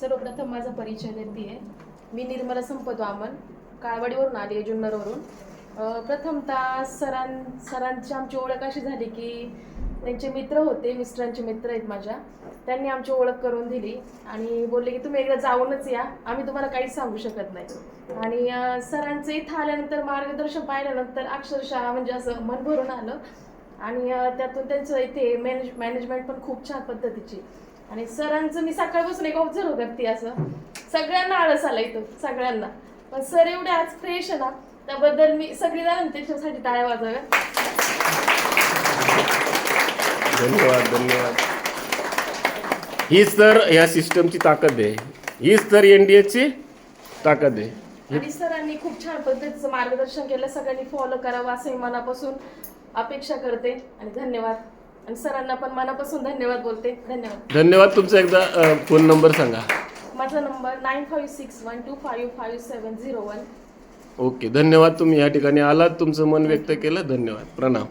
सर्वप्रथम माझा परिचय देते आहे. मी निर्मला संपत वामन, काळवाडीवरून आली आहे, जुन्नरवरून. प्रथमतः सरांची आमची ओळख अशी झाली की त्यांचे मित्र होते, मिस्टरांचे मित्र आहेत माझ्या. त्यांनी आमची ओळख करून दिली आणि बोलले की तुम्ही एकदा जाऊनच या, आम्ही तुम्हाला काहीच सांगू शकत नाही. आणि सरांचं इथं आल्यानंतर मार्गदर्शन पाहिल्यानंतर अक्षरशः म्हणजे असं मन भरून आलं. आणि त्यातून त्यांचं इथे मॅनेजमेंट पण खूप छान पद्धतीची. आणि सरांचं मी सकाळपासून एक ऑब्झर्व करते, असं सगळ्यांना आळस आला इथं, सगळ्यांना. पण सर एवढे आज फ्रेश आहे ना, त्याबद्दल मी सगळी जण त्याच्यासाठी टाळ्या वाजव्या. धन्यवाद धन्यवाद. हीच तर या सिस्टमची ताकद आहे, हीच तर NDAची ताकद आहे. आणि सरांनी खूप छान पद्धतीचं मार्गदर्शन केलं, सगळ्यांनी फॉलो करावं असं मी मनापासून अपेक्षा करते. आणि धन्यवाद. आणि सरांना पण मनापासून धन्यवाद बोलते. धन्यवाद. धन्यवाद. तुमचा एकदा फोन नंबर सांगा. माझा नंबर 9561255701. ओके, धन्यवाद. तुम्ही या ठिकाणी आलात, तुमचं मन व्यक्त केलं. धन्यवाद. प्रणाम.